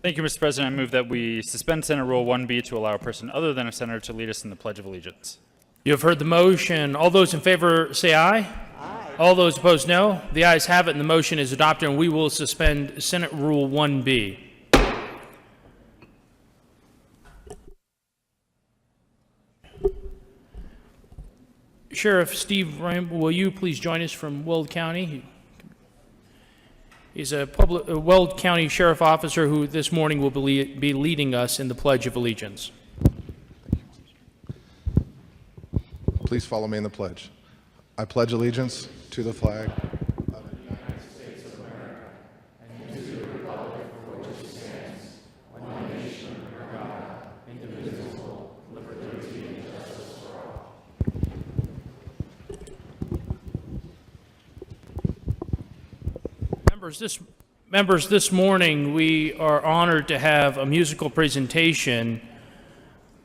Thank you, Mr. President. I move that we suspend Senate Rule 1B to allow a person other than a senator to lead us in the Pledge of Allegiance. You have heard the motion. All those in favor say aye. Aye. All those opposed, no. The ayes have it, and the motion is adopted, and we will suspend Senate Rule 1B. Sheriff Steve Ramble, will you please join us from Weld County? He's a Weld County Sheriff Officer who this morning will be leading us in the Pledge of Allegiance. Please follow me in the pledge. I pledge allegiance to the flag of the United States of America and to the republic for which it stands, one nation under God, indivisible, with liberty and justice for all. Members, this morning we are honored to have a musical presentation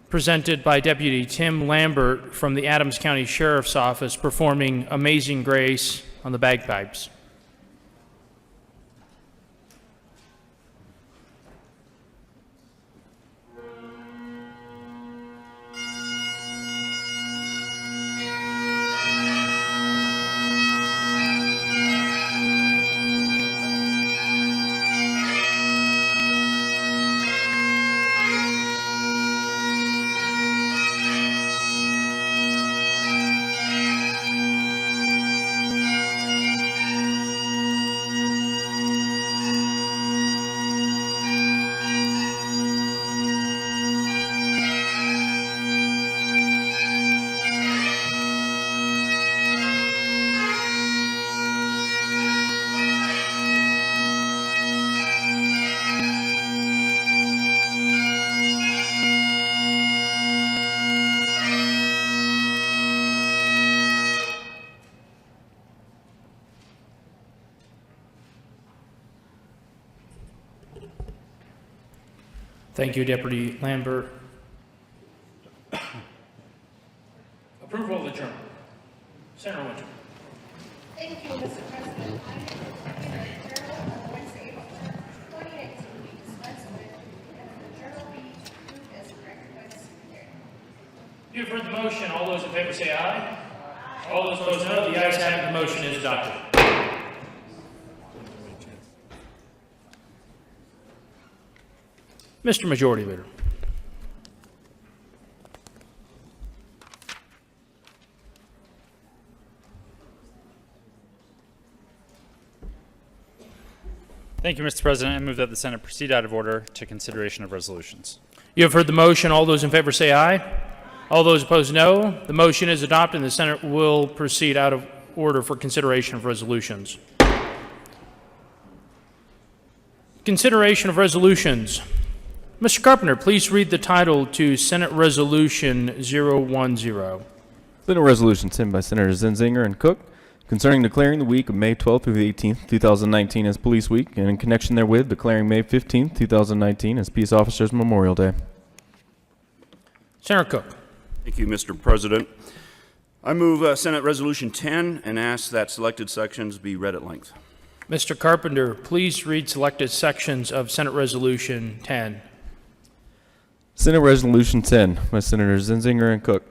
presented by Deputy Tim Lambert from the Adams County Sheriff's Office performing Amazing Grace on the bagpipes. Thank you, Deputy Lambert. Approval of the journal. Senator Winter. Thank you, Mr. President. I move that the journal of Wednesday, April 2019 be dispensed with, and that the journal be approved as corrected by the Secretary. You have heard the motion. All those in favor say aye. Aye. All those opposed, no. The ayes have it. The motion is adopted. Mr. Majority Leader. Thank you, Mr. President. I move that the Senate proceed out of order to consideration of resolutions. You have heard the motion. All those in favor say aye. All those opposed, no. The motion is adopted, and the Senate will proceed out of order for consideration of resolutions. Consideration of resolutions. Mr. Carpenter, please read the title to Senate Resolution 010. Senate Resolution 10 by Senators Zenzinger and Cook concerning declaring the week of May 12th through the 18th, 2019 as Police Week, and in connection therewith declaring May 15th, 2019 as Peace Officers Memorial Day. Senator Cook. Thank you, Mr. President. I move Senate Resolution 10 and ask that selected sections be read at length. Mr. Carpenter, please read selected sections of Senate Resolution 10. Senate Resolution 10 by Senators Zenzinger and Cook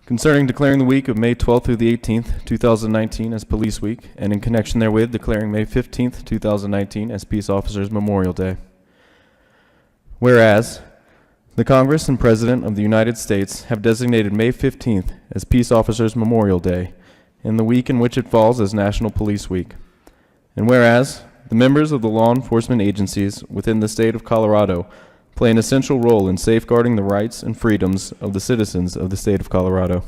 concerning declaring the week of May 12th through the 18th, 2019 as Police Week, and in connection therewith declaring May 15th, 2019 as Peace Officers Memorial Day. Whereas, the Congress and President of the United States have designated May 15th as Peace Officers Memorial Day, and the week in which it falls as National Police Week. And whereas, the members of the law enforcement agencies within the state of Colorado play an essential role in safeguarding the rights and freedoms of the citizens of the state of Colorado.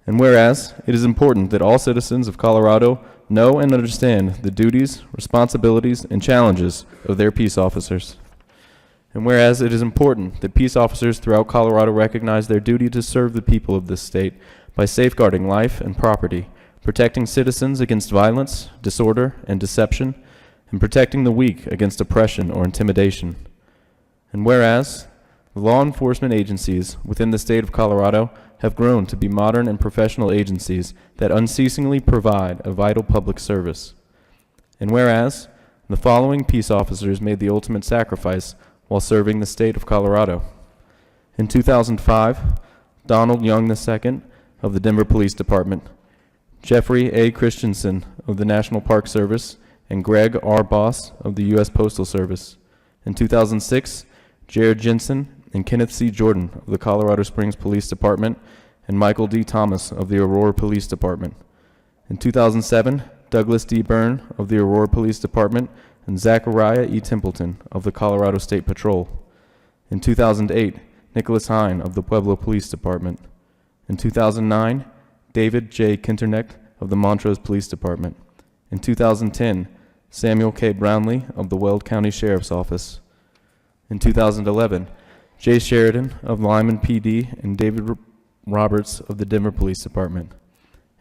And whereas, it is important that all citizens of Colorado know and understand the duties, responsibilities, and challenges of their peace officers. And whereas, it is important that peace officers throughout Colorado recognize their duty to serve the people of this state by safeguarding life and property, protecting citizens against violence, disorder, and deception, and protecting the weak against oppression or intimidation. And whereas, the law enforcement agencies within the state of Colorado have grown to be modern and professional agencies that unceasingly provide a vital public service. And whereas, The following peace officers made the ultimate sacrifice while serving the state of Colorado. In 2005, Donald Young II of the Denver Police Department, Jeffrey A. Christensen of the National Park Service, and Greg R. Boss of the U.S. Postal Service. In 2006, Jared Jensen and Kenneth C. Jordan of the Colorado Springs Police Department, and Michael D. Thomas of the Aurora Police Department. In 2007, Douglas D. Byrne of the Aurora Police Department, and Zachariah E. Templeton of the Colorado State Patrol. In 2008, Nicholas Hine of the Pueblo Police Department. In 2009, David J. Kinternecht of the Montrose Police Department. In 2010, Samuel K. Brownlee of the Weld County Sheriff's Office. In 2011, Jay Sheridan of Lyman PD and David Roberts of the Denver Police Department.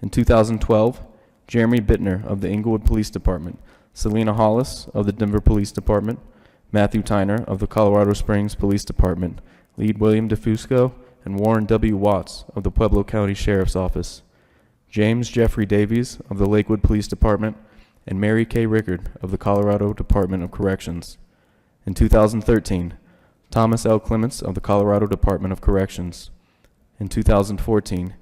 In 2012, Jeremy Bittner of the Inglewood Police Department, Selena Hollis of the Denver Police Department, Matthew Tyner of the Colorado Springs Police Department, Lead William DeFusco, and Warren W. Watts of the Pueblo County Sheriff's Office, James Jeffrey Davies of the Lakewood Police Department, and Mary K. Rickard of the Colorado Department of Corrections. In 2013, Thomas L. Clements of the Colorado Department of Corrections. In 2014,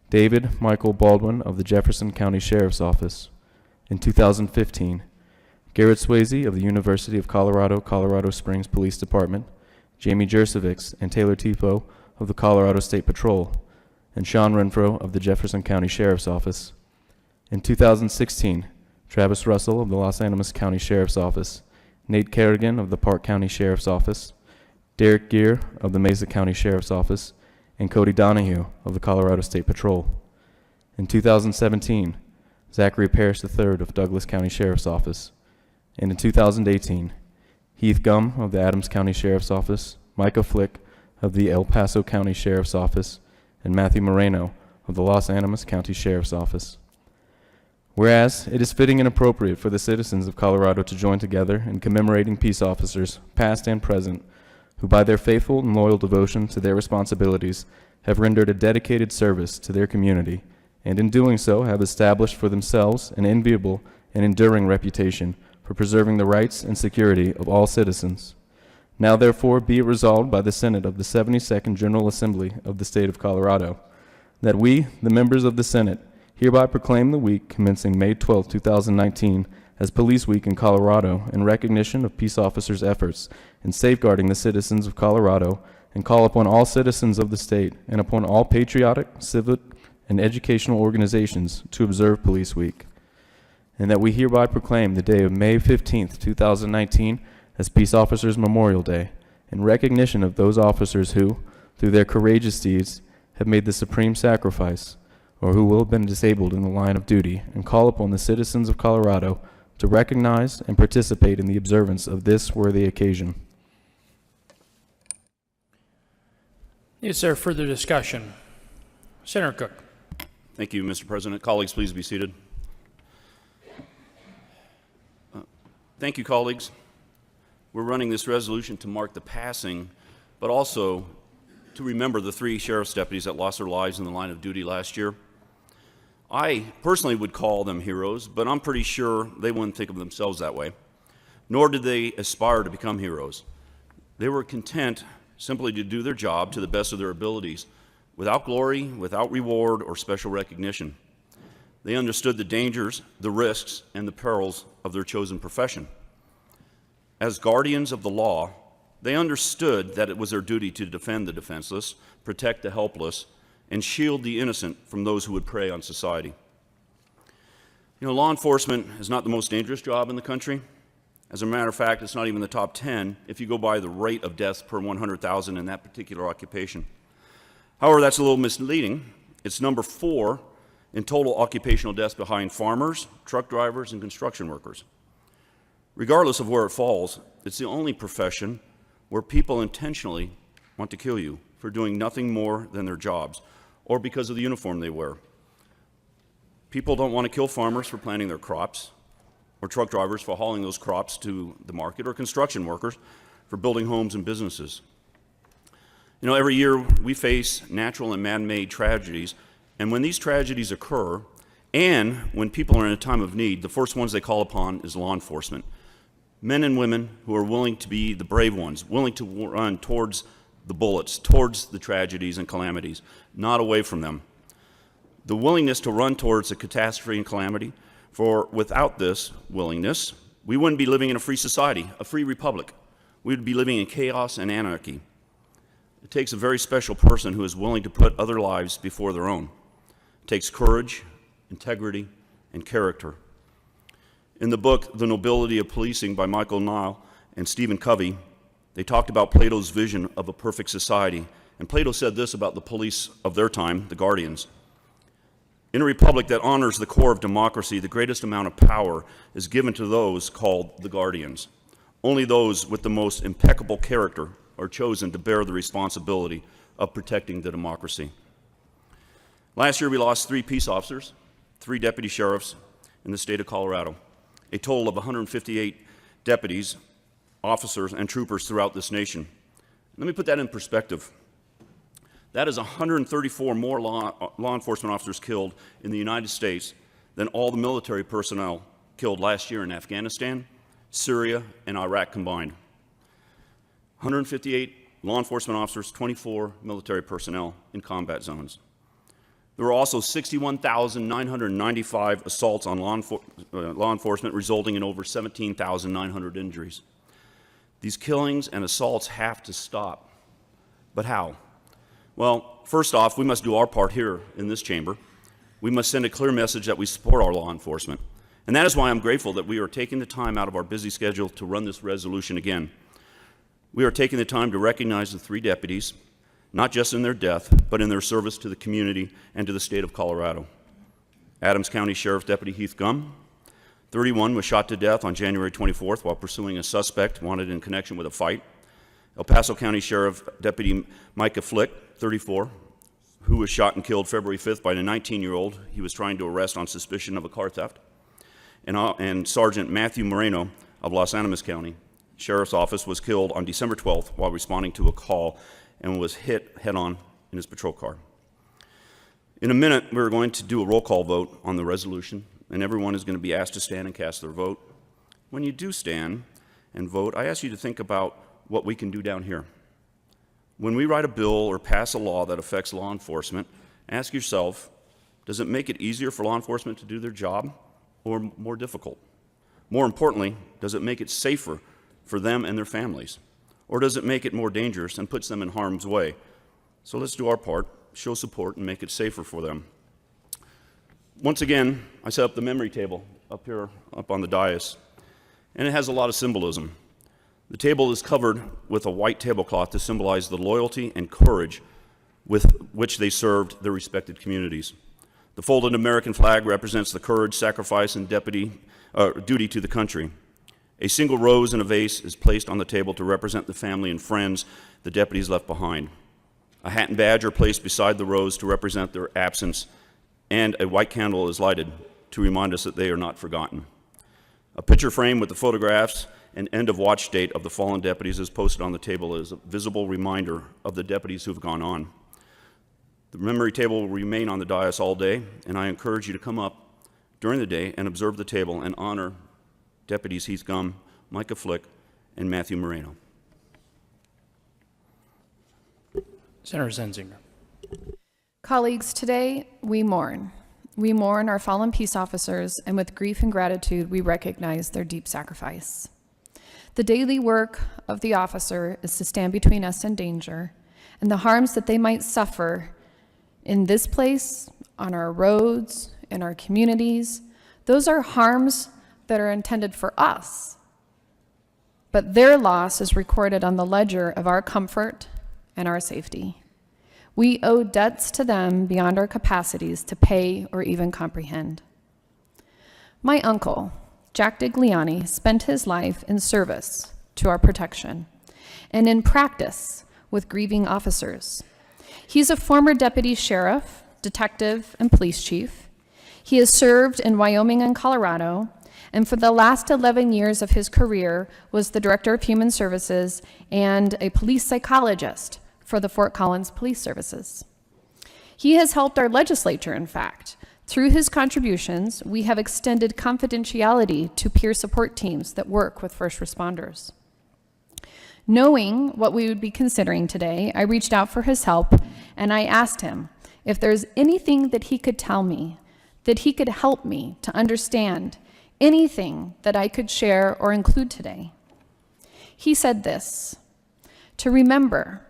David Michael Baldwin of the Jefferson County Sheriff's Office. In 2015, Garrett Swayze of the University of Colorado, Colorado Springs Police Department, Jamie Jersevics and Taylor Tipo of the Colorado State Patrol, and Sean Renfro of the Jefferson County Sheriff's Office. In 2016, Travis Russell of the Los Animas County Sheriff's Office, Nate Kerrigan of the Park County Sheriff's Office, Derek Gear of the Mesa County Sheriff's Office, and Cody Donahue of the Colorado State Patrol. In 2017, Zachary Parrish III of Douglas County Sheriff's Office. And in 2018, Heath Gum of the Adams County Sheriff's Office, Micah Flick of the El Paso County Sheriff's Office, and Matthew Moreno of the Los Animas County Sheriff's Office. Whereas it is fitting and appropriate for the citizens of Colorado to join together in commemorating peace officers, past and present, who by their faithful and loyal devotion to their responsibilities have rendered a dedicated service to their community, and in doing so have established for themselves an enviable and enduring reputation for preserving the rights and security of all citizens. Now therefore be it resolved by the Senate of the 72nd General Assembly of the State of Colorado, that we, the members of the Senate, hereby proclaim the week commencing May 12, 2019, as Police Week in Colorado in recognition of peace officers' efforts in safeguarding the citizens of Colorado, and call upon all citizens of the state and upon all patriotic, civic, and educational organizations to observe Police Week. And that we hereby proclaim the day of May 15, 2019 as Peace Officers Memorial Day, in recognition of those officers who, through their courageous deeds, have made the supreme sacrifice, or who will have been disabled in the line of duty, and call upon the citizens of Colorado to recognize and participate in the observance of this worthy occasion. Is there further discussion? Senator Cook. Thank you, Mr. President. Colleagues, please be seated. Thank you, colleagues. We're running this resolution to mark the passing, but also to remember the 3 sheriff's deputies that lost their lives in the line of duty last year. I personally would call them heroes, but I'm pretty sure they wouldn't think of themselves that way, nor did they aspire to become heroes. They were content simply to do their job to the best of their abilities, without glory, without reward, or special recognition. They understood the dangers, the risks, and the perils of their chosen profession. As guardians of the law, they understood that it was their duty to defend the defenseless, protect the helpless, and shield the innocent from those who would prey on society. You know, law enforcement is not the most dangerous job in the country. As a matter of fact, it's not even the top 10 if you go by the rate of deaths per 100,000 in that particular occupation. However, that's a little misleading. It's number 4 in total occupational deaths behind farmers, truck drivers, and construction workers. Regardless of where it falls, it's the only profession where people intentionally want to kill you for doing nothing more than their jobs, or because of the uniform they wear. People don't want to kill farmers for planting their crops, or truck drivers for hauling those crops to the market, or construction workers for building homes and businesses. You know, every year we face natural and man-made tragedies, and when these tragedies occur, and when people are in a time of need, the first ones they call upon is law enforcement. men and women who are willing to be the brave ones, willing to run towards the bullets, towards the tragedies and calamities, not away from them. The willingness to run towards a catastrophe and calamity, for without this willingness, we wouldn't be living in a free society, a free republic. We would be living in chaos and anarchy. It takes a very special person who is willing to put other lives before their own. It takes courage, integrity, and character. In the book, The Nobility of Policing by Michael Nile and Stephen Covey, they talked about Plato's vision of a perfect society. And Plato said this about the police of their time, the guardians. In a republic that honors the core of democracy, the greatest amount of power is given to those called the guardians. Only those with the most impeccable character are chosen to bear the responsibility of protecting the democracy. Last year, we lost 3 peace officers, 3 deputy sheriffs in the state of Colorado, a total of 158 deputies, officers, and troopers throughout this nation. Let me put that in perspective. That is 134 more law enforcement officers killed in the United States than all the military personnel killed last year in Afghanistan, Syria, and Iraq combined. 158 law enforcement officers, 24 military personnel in combat zones. There were also 61,995 assaults on law enforcement, resulting in over 17,900 injuries. These killings and assaults have to stop. But how? Well, first off, we must do our part here in this chamber. We must send a clear message that we support our law enforcement. And that is why I'm grateful that we are taking the time out of our busy schedule to run this resolution again. We are taking the time to recognize the 3 deputies, not just in their death, but in their service to the community and to the state of Colorado. Adams County Sheriff's Deputy Heath Gum, 31, was shot to death on January 24th while pursuing a suspect wanted in connection with a fight. El Paso County Sheriff Deputy Micah Flick, 34, who was shot and killed February 5th by a 19-year-old he was trying to arrest on suspicion of a car theft. And Sergeant Matthew Moreno of Los Animas County Sheriff's Office was killed on December 12th while responding to a call and was hit head-on in his patrol car. In a minute, we're going to do a roll call vote on the resolution, and everyone is going to be asked to stand and cast their vote. When you do stand and vote, I ask you to think about what we can do down here. When we write a bill or pass a law that affects law enforcement, ask yourself, does it make it easier for law enforcement to do their job or more difficult? More importantly, does it make it safer for them and their families? Or does it make it more dangerous and puts them in harm's way? So let's do our part, show support, and make it safer for them. Once again, I set up the memory table up here, up on the dais, and it has a lot of symbolism. The table is covered with a white tablecloth to symbolize the loyalty and courage with which they served their respected communities. The folded American flag represents the courage, sacrifice, and duty to the country. A single rose in a vase is placed on the table to represent the family and friends the deputies left behind. A hat and badge are placed beside the rose to represent their absence, and a white candle is lighted to remind us that they are not forgotten. A picture frame with the photographs and end-of-watch date of the fallen deputies is posted on the table as a visible reminder of the deputies who have gone on. The memory table will remain on the dais all day, and I encourage you to come up during the day and observe the table and honor Deputies Heath Gum, Micah Flick, and Matthew Moreno. Senator Zenzinger. Colleagues, today we mourn. We mourn our fallen peace officers, and with grief and gratitude, we recognize their deep sacrifice. The daily work of the officer is to stand between us and danger, and the harms that they might suffer in this place, on our roads, in our communities. Those are harms that are intended for us, but their loss is recorded on the ledger of our comfort and our safety. We owe debts to them beyond our capacities to pay or even comprehend. My uncle, Jack DiGliani, spent his life in service to our protection and in practice with grieving officers. He's a former deputy sheriff, detective, and police chief. He has served in Wyoming and Colorado, and for the last 11 years of his career was the Director of Human Services and a police psychologist for the Fort Collins Police Services. He has helped our legislature, in fact, Through his contributions, we have extended confidentiality to peer support teams that work with first responders. Knowing what we would be considering today, I reached out for his help and I asked him if there's anything that he could tell me, that he could help me to understand, anything that I could share or include today. He said this: to remember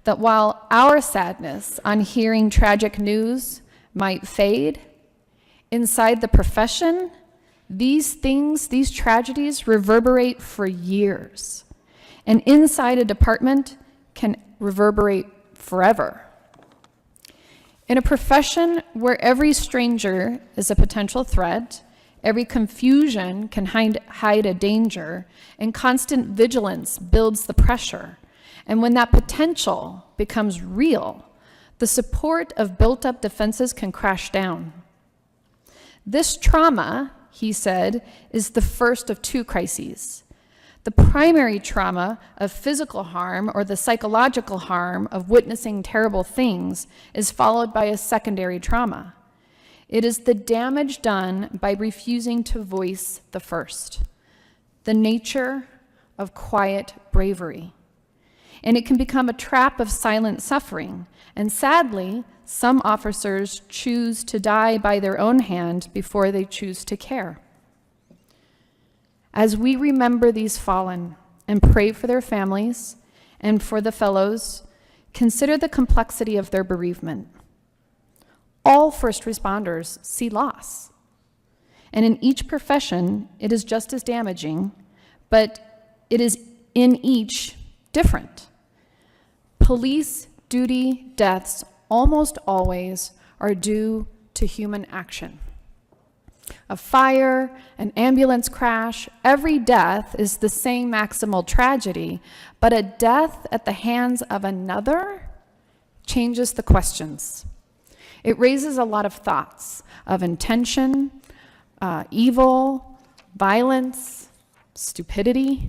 that while our sadness on hearing tragic news might fade, inside the profession, these things, these tragedies reverberate for years. And inside a department can reverberate forever. In a profession where every stranger is a potential threat, every confusion can hide a danger, and constant vigilance builds the pressure. And when that potential becomes real, the support of built-up defenses can crash down. This trauma, he said, is the first of two crises. The primary trauma of physical harm or the psychological harm of witnessing terrible things is followed by a secondary trauma. It is the damage done by refusing to voice the first, the nature of quiet bravery. And it can become a trap of silent suffering. And sadly, some officers choose to die by their own hand before they choose to care. As we remember these fallen and pray for their families and for the fellows, consider the complexity of their bereavement. All first responders see loss. And in each profession, it is just as damaging, but it is in each different. Police duty deaths almost always are due to human action. A fire, an ambulance crash, every death is the same maximal tragedy, but a death at the hands of another changes the questions. It raises a lot of thoughts of intention, evil, violence, stupidity.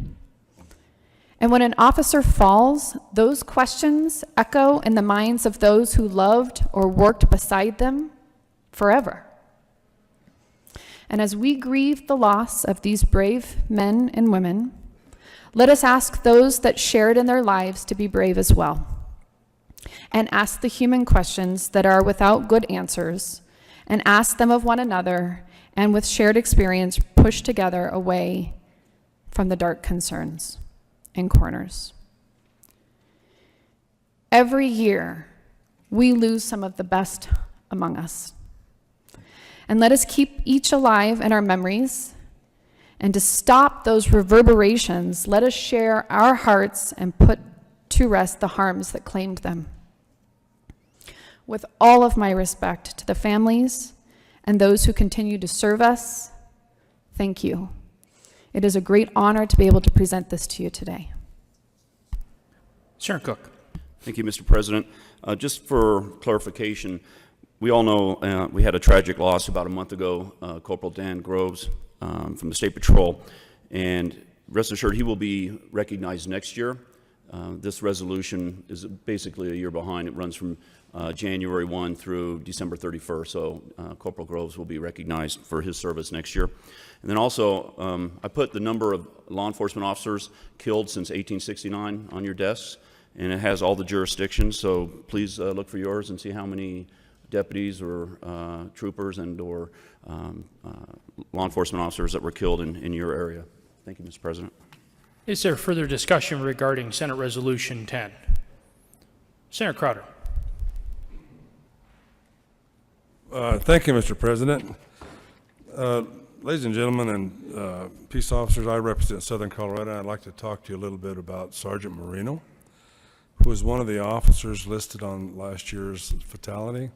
And when an officer falls, those questions echo in the minds of those who loved or worked beside them forever. And as we grieve the loss of these brave men and women, let us ask those that shared in their lives to be brave as well, and ask the human questions that are without good answers, and ask them of one another, and with shared experience, push together away from the dark concerns and corners. Every year, we lose some of the best among us. And let us keep each alive in our memories. And to stop those reverberations, let us share our hearts and put to rest the harms that claimed them. With all of my respect to the families and those who continue to serve us, thank you. It is a great honor to be able to present this to you today. Senator Cook. Thank you, Mr. President. Just for clarification, we all know we had a tragic loss about a month ago, Corporal Dan Groves from the State Patrol, and rest assured he will be recognized next year. This resolution is basically a year behind. It runs from January 1 through December 31st, so Corporal Groves will be recognized for his service next year. And then also, I put the number of law enforcement officers killed since 1869 on your desks, and it has all the jurisdictions, so please look for yours and see how many deputies or troopers and or law enforcement officers that were killed in your area. Thank you, Mr. President. Is there further discussion regarding Senate Resolution 10? Senator Crowder. Thank you, Mr. President. Ladies and gentlemen and peace officers, I represent Southern Colorado. I'd like to talk to you a little bit about Sergeant Marino, who was one of the officers listed on last year's fatality.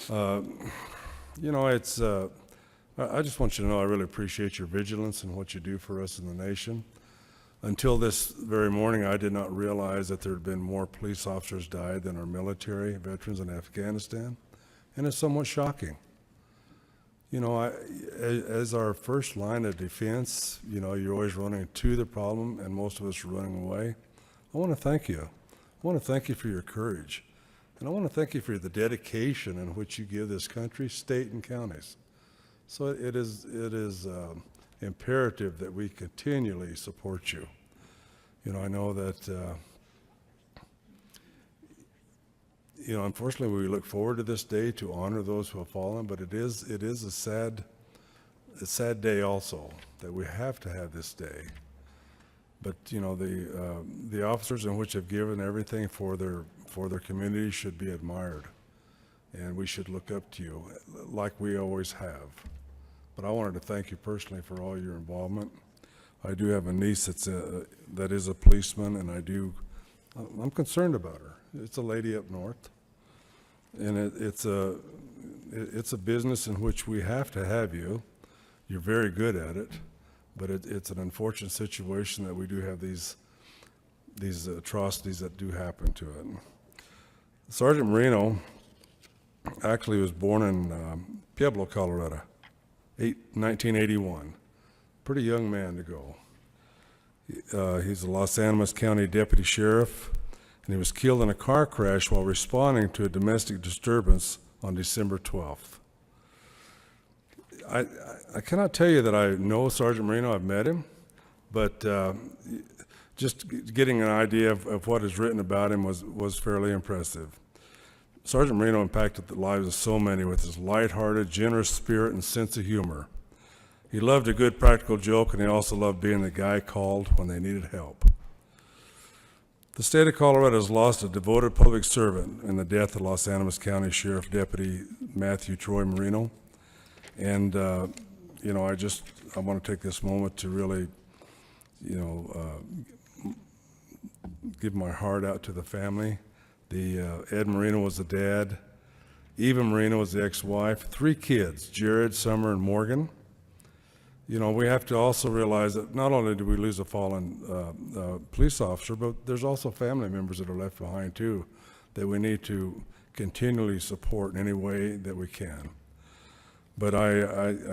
You know, it's, I just want you to know I really appreciate your vigilance and what you do for us in the nation. Until this very morning, I did not realize that there had been more police officers died than our military veterans in Afghanistan, and it's somewhat shocking. You know, as our first line of defense, you know, you're always running to the problem, and most of us are running away. I want to thank you. I want to thank you for your courage. And I want to thank you for the dedication in which you give this country, state, and counties. So it is imperative that we continually support you. You know, I know that, unfortunately, we look forward to this day to honor those who have fallen, but it is a sad day also that we have to have this day. But the officers in which have given everything for their community should be admired, and we should look up to you like we always have. But I wanted to thank you personally for all your involvement. I do have a niece that is a policeman, and I'm concerned about her. It's a lady up north, and it's a business in which we have to have you. You're very good at it, but it's an unfortunate situation that we do have these atrocities that do happen to it. Sergeant Marino actually was born in Pueblo, Colorado, 1981. Pretty young man to go. He's a Los Animas County Deputy Sheriff, and he was killed in a car crash while responding to a domestic disturbance on December 12th. I cannot tell you that I know Sergeant Marino. I've met him, but just getting an idea of what is written about him was fairly impressive. Sergeant Marino impacted the lives of so many with his lighthearted, generous spirit and sense of humor. He loved a good practical joke, and he also loved being the guy called when they needed help. The state of Colorado has lost a devoted public servant in the death of Los Animas County Sheriff Deputy Matthew Troy Marino. And, I want to take this moment to really, give my heart out to the family. Ed Marino was the dad. Eva Marino was the ex-wife. 3 kids, Jared, Summer, and Morgan. We have to also realize that not only do we lose a fallen police officer, but there's also family members that are left behind too, that we need to continually support in any way that we can. But I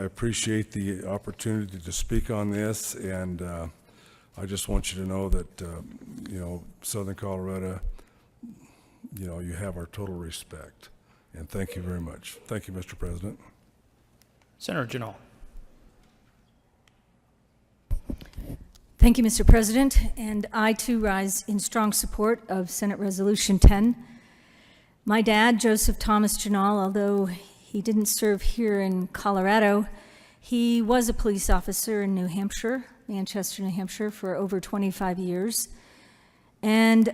appreciate the opportunity to speak on this, and I just want you to know that, Southern Colorado, you have our total respect. And thank you very much. Thank you, Mr. President. Senator Janal. Thank you, Mr. President, and I too rise in strong support of Senate Resolution 10. My dad, Joseph Thomas Janal, although he didn't serve here in Colorado, he was a police officer in New Hampshire, Manchester, New Hampshire, for over 25 years. And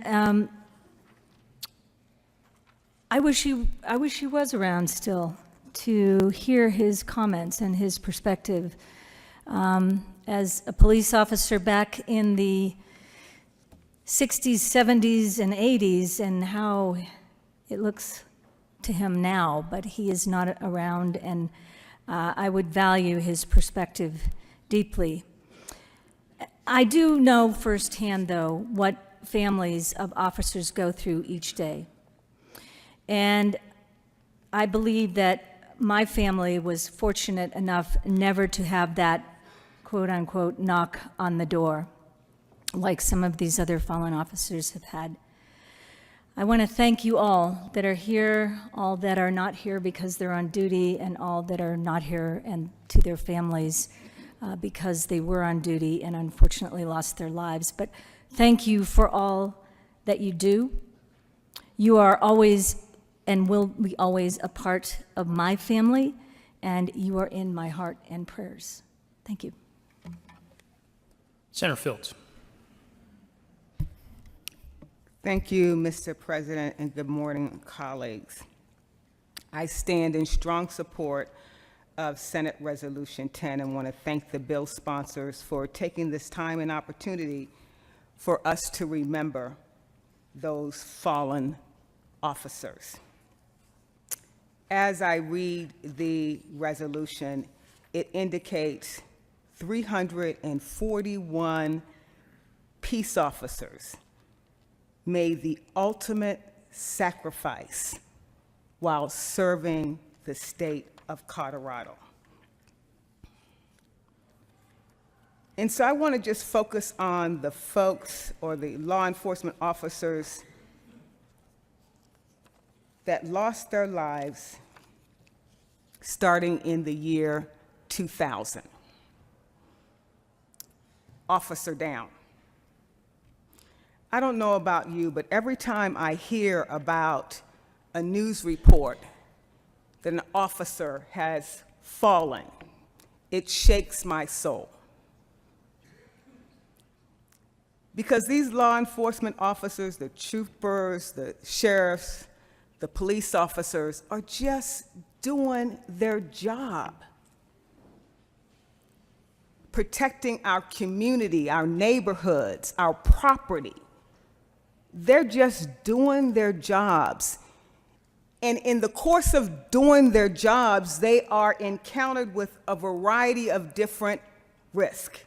I wish he was around still to hear his comments and his perspective. As a police officer back in the 60s, 70s, and 80s, and how it looks to him now, but he is not around, and I would value his perspective deeply. I do know firsthand, though, what families of officers go through each day. And I believe that my family was fortunate enough never to have that quote-unquote knock on the door like some of these other fallen officers have had. I want to thank you all that are here, all that are not here because they're on duty, and all that are not here, and to their families because they were on duty and unfortunately lost their lives. But thank you for all that you do. You are always and will be always a part of my family, and you are in my heart and prayers. Thank you. Senator Fields. Thank you, Mr. President, and good morning, colleagues. I stand in strong support of Senate Resolution 10 and want to thank the bill sponsors for taking this time and opportunity for us to remember those fallen officers. As I read the resolution, it indicates 341 peace officers made the ultimate sacrifice while serving the state of Colorado. And so I want to just focus on the folks or the law enforcement officers that lost their lives starting in the year 2000. Officer down. I don't know about you, but every time I hear about a news report that an officer has fallen, it shakes my soul. Because these law enforcement officers, the troopers, the sheriffs, the police officers, are just doing their job. Protecting our community, our neighborhoods, our property. They're just doing their jobs. And in the course of doing their jobs, they are encountered with a variety of different risk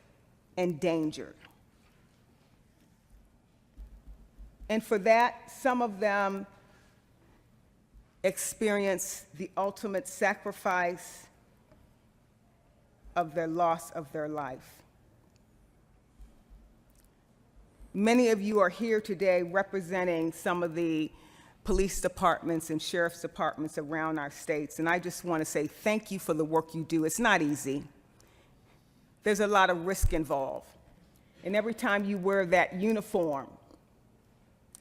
and danger. And for that, some of them experience the ultimate sacrifice of their loss of their life. Many of you are here today representing some of the police departments and sheriff's departments around our states, and I just want to say thank you for the work you do. It's not easy. There's a lot of risk involved. And every time you wear that uniform,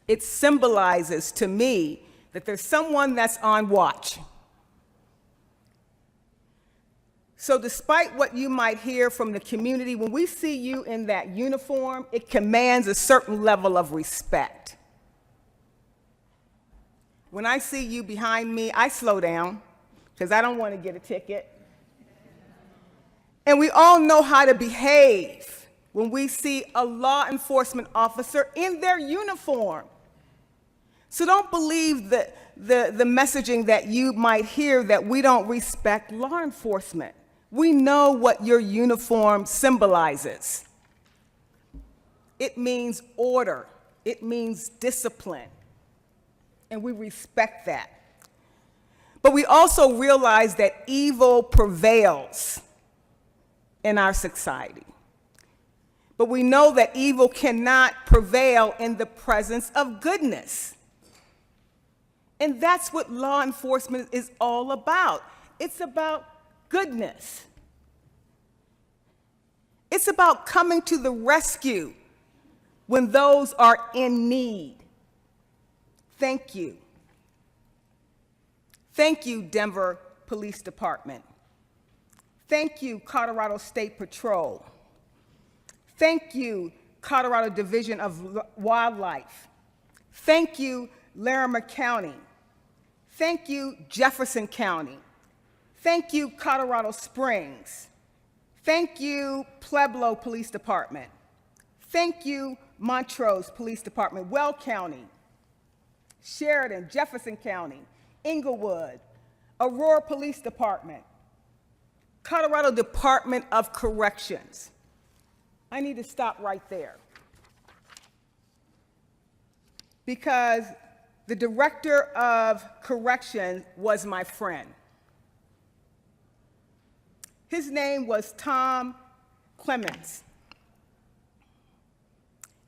it symbolizes to me that there's someone that's on watch. So despite what you might hear from the community, when we see you in that uniform, it commands a certain level of respect. When I see you behind me, I slow down because I don't want to get a ticket. And we all know how to behave when we see a law enforcement officer in their uniform. So don't believe the messaging that you might hear that we don't respect law enforcement. We know what your uniform symbolizes. It means order. It means discipline. And we respect that. But we also realize that evil prevails in our society. But we know that evil cannot prevail in the presence of goodness. And that's what law enforcement is all about. It's about goodness. It's about coming to the rescue when those are in need. Thank you. Thank you, Denver Police Department. Thank you, Colorado State Patrol. Thank you, Colorado Division of Wildlife. Thank you, Larimer County. Thank you, Jefferson County. Thank you, Colorado Springs. Thank you, Pueblo Police Department. Thank you, Montrose Police Department, Weld County, Sheridan, Jefferson County, Inglewood, Aurora Police Department, Colorado Department of Corrections. I need to stop right there because the director of corrections was my friend. His name was Tom Clements.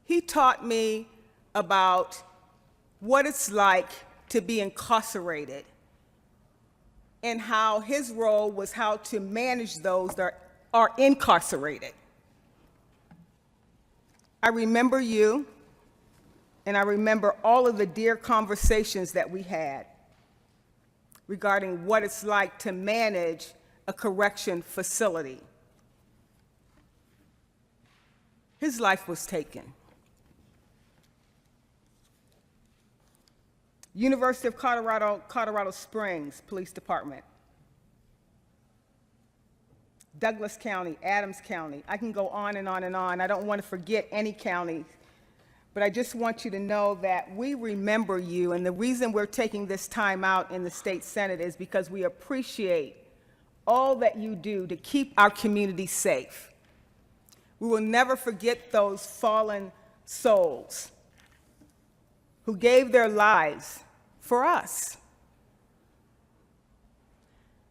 He taught me about what it's like to be incarcerated and how his role was how to manage those that are incarcerated. I remember you, and I remember all of the dear conversations that we had regarding what it's like to manage a correction facility. His life was taken. University of Colorado, Colorado Springs Police Department. Douglas County, Adams County. I can go on and on and on. I don't want to forget any county, but I just want you to know that we remember you, and the reason we're taking this time out in the State Senate is because we appreciate all that you do to keep our community safe. We will never forget those fallen souls who gave their lives for us.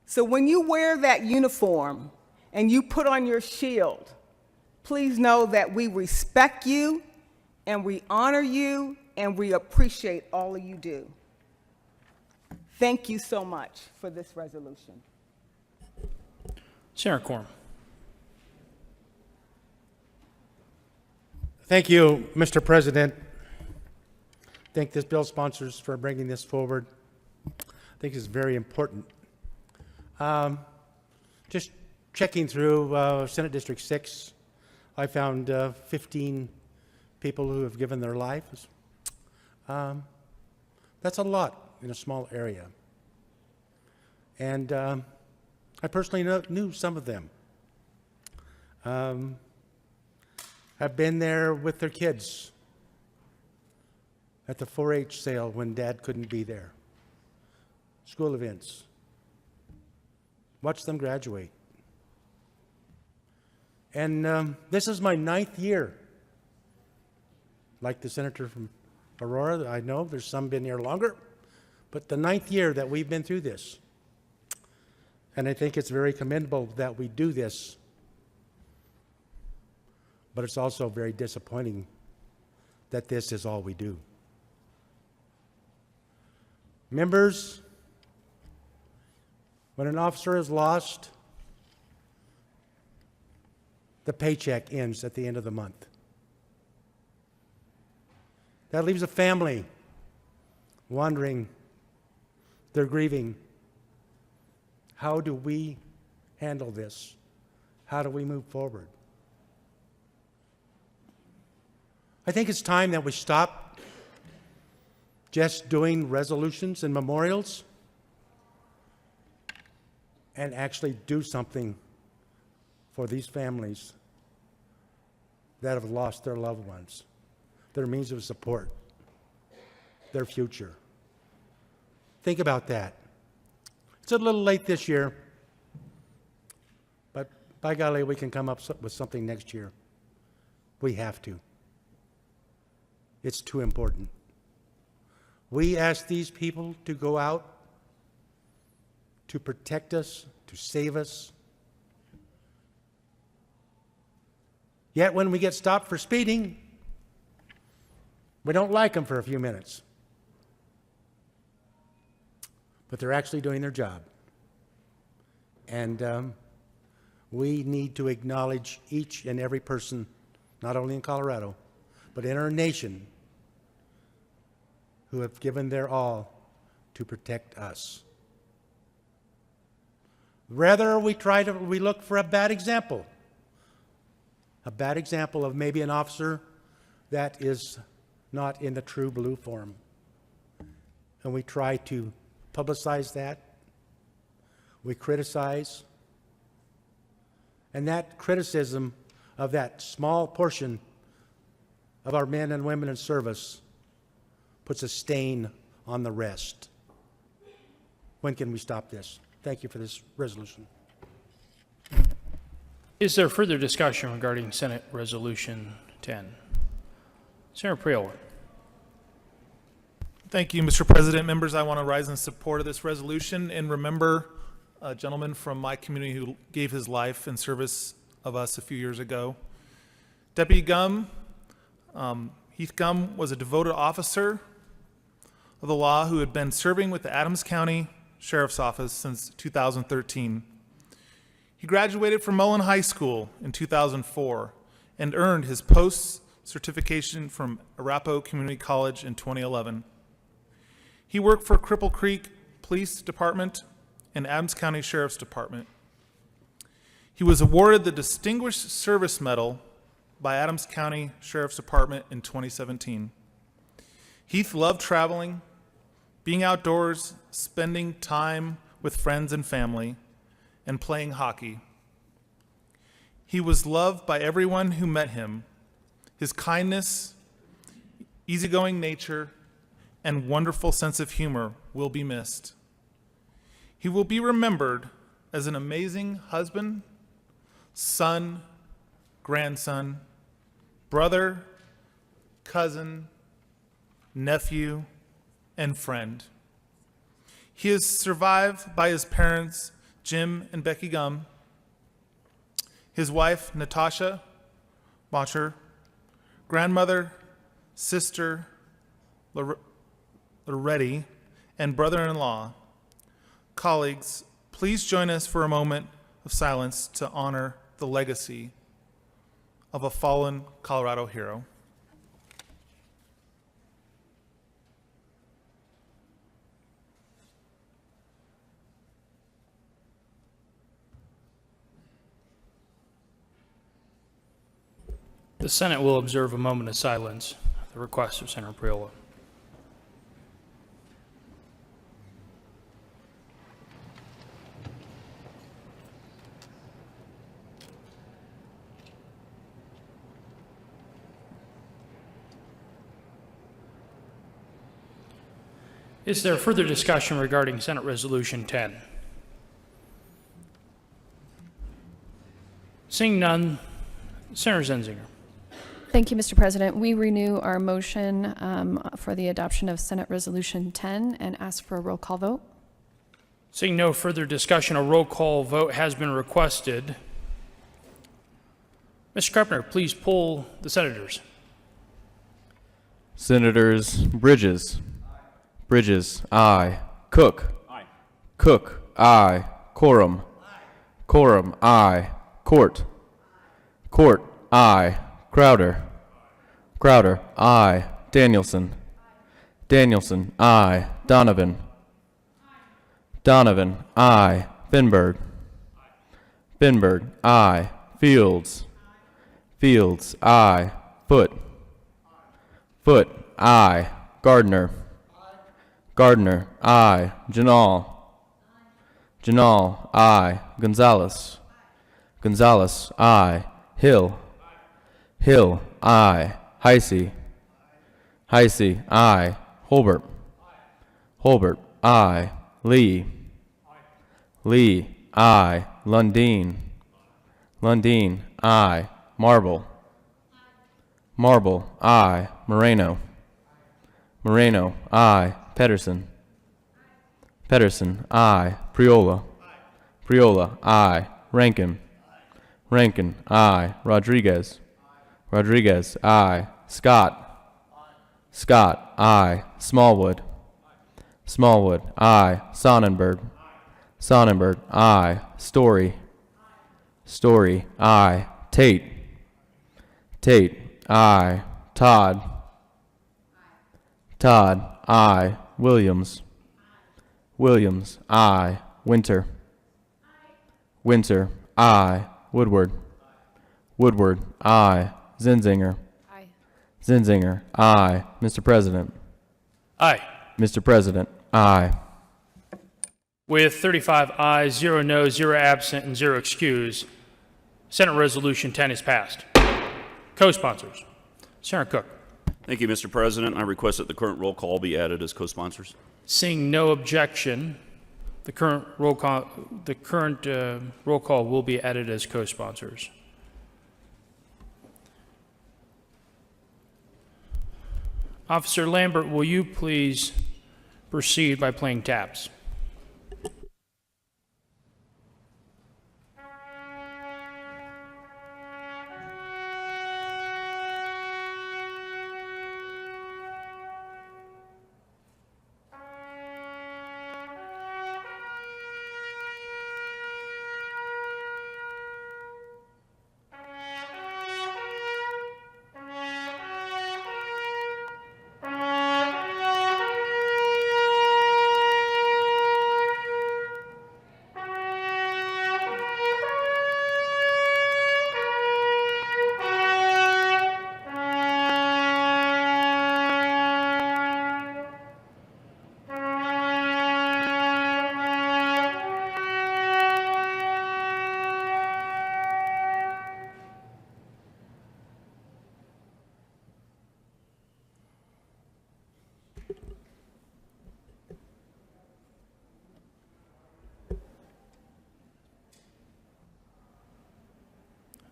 So when you wear that uniform and you put on your shield, please know that we respect you and we honor you and we appreciate all that you do. Thank you so much for this resolution. Senator Quorum. Thank you, Mr. President. Thank this bill sponsors for bringing this forward. I think it's very important. Just checking through Senate District 6, I found 15 people who have given their lives. That's a lot in a small area. And I personally knew some of them. I've been there with their kids at the 4-H sale when Dad couldn't be there. School events. Watch them graduate. And this is my 9th year. Like the senator from Aurora, I know there's some been here longer, but the 9th year that we've been through this. And I think it's very commendable that we do this, but it's also very disappointing that this is all we do. Members, when an officer is lost, the paycheck ends at the end of the month. That leaves a family wondering, they're grieving. How do we handle this? How do we move forward? I think it's time that we stop just doing resolutions and memorials and actually do something for these families that have lost their loved ones, their means of support, their future. Think about that. It's a little late this year, but by golly, we can come up with something next year. We have to. It's too important. We ask these people to go out, to protect us, to save us. Yet when we get stopped for speeding, we don't like them for a few minutes. But they're actually doing their job. And we need to acknowledge each and every person, not only in Colorado, but in our nation, who have given their all to protect us. Rather, we look for a bad example of maybe an officer that is not in the true blue form. And we try to publicize that. We criticize. And that criticism of that small portion of our men and women in service puts a stain on the rest. When can we stop this? Thank you for this resolution. Is there further discussion regarding Senate Resolution 10? Senator Priola. Thank you, Mr. President. Members, I want to rise in support of this resolution and remember a gentleman from my community who gave his life in service of us a few years ago. Deputy Gum, Heath Gum, was a devoted officer of the law who had been serving with the Adams County Sheriff's Office since 2013. He graduated from Mullen High School in 2004 and earned his post-certification from Arapahoe Community College in 2011. He worked for Cripple Creek Police Department and Adams County Sheriff's Department. He was awarded the Distinguished Service Medal by Adams County Sheriff's Department in 2017. Heath loved traveling, being outdoors, spending time with friends and family, and playing hockey. He was loved by everyone who met him. His kindness, easygoing nature, and wonderful sense of humor will be missed. He will be remembered as an amazing husband, son, grandson, brother, cousin, nephew, and friend. He is survived by his parents, Jim and Becky Gum, his wife, Natasha Bocher, grandmother, sister, Loretti, and brother-in-law, Colleagues, please join us for a moment of silence to honor the legacy of a fallen Colorado hero. The Senate will observe a moment of silence at the request of Senator Priola. Is there further discussion regarding Senate Resolution 10? Seeing none, Senator Zenzinger. Thank you, Mr. President. We renew our motion for the adoption of Senate Resolution 10 and ask for a roll call vote. Seeing no further discussion, a roll call vote has been requested. Mr. Krepner, please poll the senators. Senators Bridges. Bridges, aye. Cook. Aye. Cook, aye. Quorum. Quorum, aye. Court. Court, aye. Crowder. Crowder, aye. Danielson. Danielson, aye. Donovan. Donovan, aye. Finberg. Finberg, aye. Fields. Fields, aye. Foot. Foot, aye. Gardner. Gardner, aye. Janal. Janal, aye. Gonzalez. Gonzalez, aye. Hill. Hill, aye. Heisey. Heisey, aye. Holbert. Holbert, aye. Lee. Lee, aye. Lundeen. Lundeen, aye. Marble. Marble, aye. Moreno. Moreno, aye. Pedersen. Pedersen, aye. Priola. Priola, aye. Rankin. Rankin, aye. Rodriguez. Rodriguez, aye. Scott. Scott, aye. Smallwood. Smallwood, aye. Sonnenberg. Sonnenberg, aye. Story. Story, aye. Tate. Tate, aye. Todd. Todd, aye. Williams. Williams, aye. Winter. Winter, aye. Woodward. Woodward, aye. Zenzinger. Aye. Zenzinger, aye. Mr. President. Aye. Mr. President, aye. With 35 ayes, 0 noes, 0 absent, and 0 excused, Senate Resolution 10 is passed. Co-sponsors. Senator Cook. Thank you, Mr. President. I request that the current roll call be added as co-sponsors. Seeing no objection, the current roll call will be added as co-sponsors. Officer Lambert, will you please proceed by playing taps?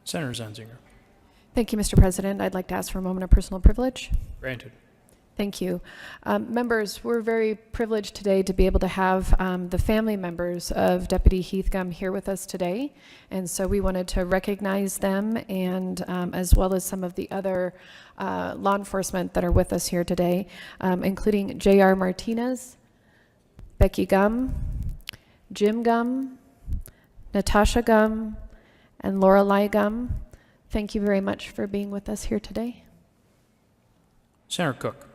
Senator Zenzinger. Thank you, Mr. President. I'd like to ask for a moment of personal privilege. Granted. Thank you. Members, we're very privileged today to be able to have the family members of Deputy Heath Gum here with us today. And so we wanted to recognize them and as well as some of the other law enforcement that are with us here today, including J.R. Martinez, Becky Gum, Jim Gum, Natasha Gum, and Lorelei Gum. Thank you very much for being with us here today. Senator Cook.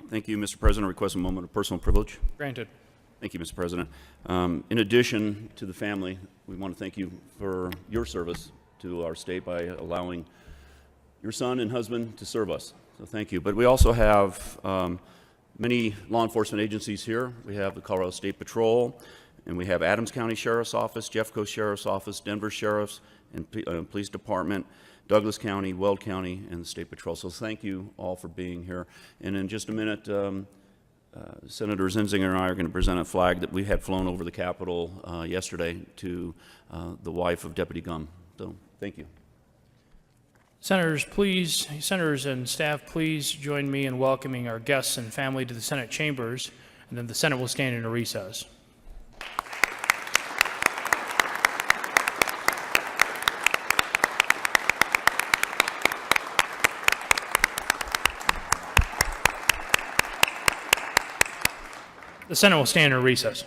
Thank you, Mr. President. I request a moment of personal privilege. Granted. Thank you, Mr. President. In addition to the family, we want to thank you for your service to our state by allowing your son and husband to serve us. So thank you. But we also have many law enforcement agencies here. We have the Colorado State Patrol, and we have Adams County Sheriff's Office, Jeffco Sheriff's Office, Denver Sheriff's and Police Department, Douglas County, Weld County, and the State Patrol. So thank you all for being here. And in just a minute, Senator Zinzinger and I are going to present a flag that we had flown over the Capitol yesterday to the wife of Deputy Gum. So thank you. Senators and staff, please join me in welcoming our guests and family to the Senate chambers, and then the Senate will stand in a recess. The Senate will stand in recess.